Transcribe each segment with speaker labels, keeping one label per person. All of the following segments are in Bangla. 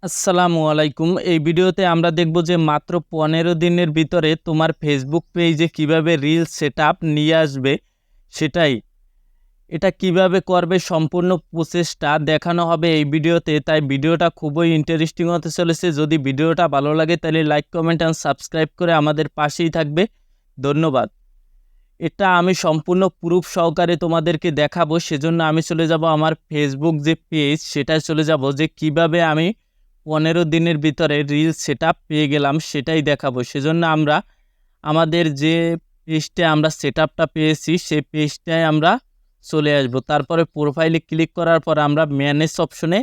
Speaker 1: আসসালামু আলাইকুম। এই ভিডিওতে আমরা দেখব যে মাত্র ১৫ দিনের ভিতরে তোমার ফেসবুক পেজে কিভাবে রিলস সেটআপ নিয়ে আসবে সেটাই। এটা কিভাবে করবে সম্পূর্ণ প্রসেসটা দেখানো হবে এই ভিডিওতে। তাই ভিডিওটা খুবই ইন্টারেস্টিং হতে চলেছে। যদি ভিডিওটা ভালো লাগে তাহলে লাইক, কমেন্ট অ্যান্ড সাবস্ক্রাইব করে আমাদের পাশেই থাকবে। ধন্যবাদ। এটা আমি সম্পূর্ণ প্রুফ সহকারে তোমাদেরকে দেখাবো। সেজন্য আমি চলে যাব আমার ফেসবুক যে পেজ সেটায় চলে যাব, যে কিভাবে আমি ১৫ দিনের ভিতরে রিলস সেটআপ পেয়ে গেলাম সেটাই দেখাবো। সেজন্য আমরা আমাদের যে পেজটা আমরা সেটআপটা পেয়েছি সেই পেজটায় আমরা চলে আসব। তারপরে প্রোফাইলে ক্লিক করার পর আমরা ম্যানেজ অপশনে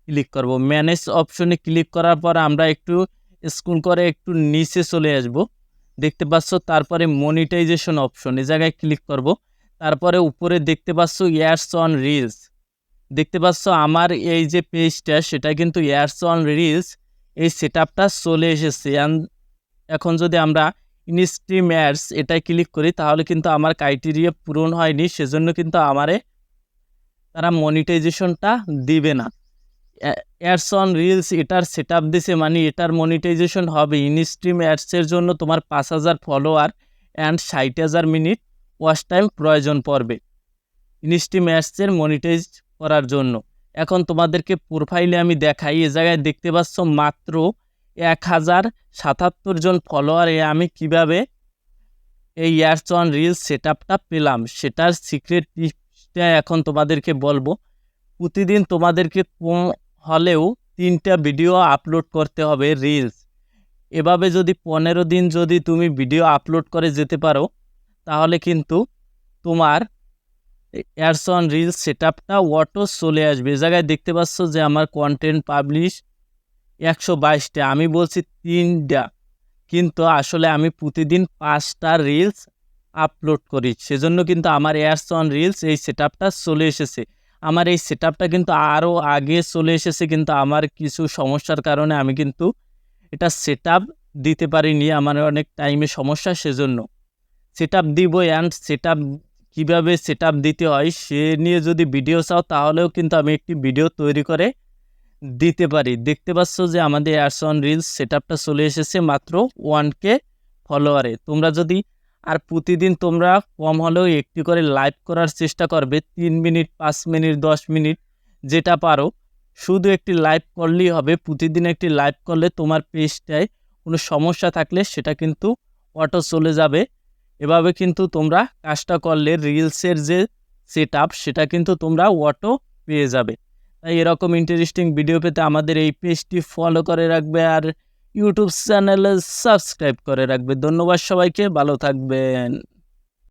Speaker 1: ক্লিক করব। ম্যানেজ অপশনে ক্লিক করার পর আমরা একটু স্ক্রল করে একটু নিচে চলে আসব। দেখতে পাচ্ছ, তারপরে মনিটাইজেশন অপশন, এই জায়গায় ক্লিক করব। তারপরে উপরে দেখতে পাচ্ছ অ্যাডস অন রিলস। দেখতে পাচ্ছ আমার এই যে পেজটা সেটা কিন্তু অ্যাডস অন রিলস এই সেটআপটা চলে এসেছে। এখন যদি আমরা ইনস্ট্রিম অ্যাডস এটাই ক্লিক করি তাহলে কিন্তু আমার ক্রাইটেরিয়া পূরণ হয়নি, সেজন্য কিন্তু আমারে তারা মনিটাইজেশনটা দিবে না। অ্যাডস অন রিলস এটার সেটআপ দিছে, মানে এটার মনিটাইজেশন হবে। ইনস্ট্রিম অ্যাডসের জন্য তোমার ৫,০০০ follower and ৬০,০০০ minute watch time প্রয়োজন পড়বে ইনস্ট্রিম অ্যাডসের মনিটাইজ করার জন্য। এখন তোমাদেরকে প্রোফাইলে আমি দেখাই। এ জায়গায় দেখতে পাচ্ছ মাত্র ১,০৭৭ জন ফলোয়ারে আমি কিভাবে এই অ্যাডস অন রিলস সেটআপটা পেলাম সেটার সিক্রেট টিপসটা এখন তোমাদেরকে বলবো। প্রতিদিন তোমাদেরকে কম হলেও ৩টা ভিডিও আপলোড করতে হবে রিলস। এভাবে যদি ১৫ দিন যদি তুমি ভিডিও আপলোড করে যেতে পারো তাহলে কিন্তু তোমার অ্যাডস অন রিলস সেটআপটা অটো চলে আসবে। এ জায়গায় দেখতে পাচ্ছ যে আমার কন্টেন্ট পাবলিশ ১২২টা, আমি বলছি ৩টা, কিন্তু আসলে আমি প্রতিদিন 5টা রিলস আপলোড করি। সেজন্য কিন্তু আমার অ্যাডস অন রিলস এই সেটআপটা চলে এসেছে। আমার এই সেটআপটা কিন্তু আরও আগে চলে এসেছে, কিন্তু আমার কিছু সমস্যার কারণে আমি কিন্তু এটা সেটআপ দিতে পারিনি। আমার অনেক টাইমে সমস্যা, সেজন্য সেটআপ দিব। অ্যান্ড সেটআপ কীভাবে সেটআপ দিতে হয় সে নিয়ে যদি ভিডিও চাও তাহলেও কিন্তু আমি একটি ভিডিও তৈরি করে দিতে পারি। দেখতে পাচ্ছ যে আমাদের অ্যাডস অন রিলস সেটআপটা চলে এসেছে মাত্র 1K ফলোয়ারে। তোমরা যদি আর প্রতিদিন তোমরা কম হলেও একটি করে লাইভ করার চেষ্টা করবে, 3 মিনিট, 5 মিনিট, 10 মিনিট, যেটা পারো। শুধু একটি লাইভ করলেই হবে। প্রতিদিন একটি লাইভ করলে তোমার পেজটায় কোনো সমস্যা থাকলে সেটা কিন্তু অটো চলে যাবে। এভাবে কিন্তু তোমরা কাজটা করলে রিলসের যে সেটআপ সেটা কিন্তু তোমরা অটো পেয়ে যাবে। তাই এরকম ইন্টারেস্টিং ভিডিও পেতে আমাদের এই পেজটি ফলো করে রাখবে আর ইউটিউব চ্যানেলে সাবস্ক্রাইব করে রাখবে। ধন্যবাদ সবাইকে, ভালো থাকবেন।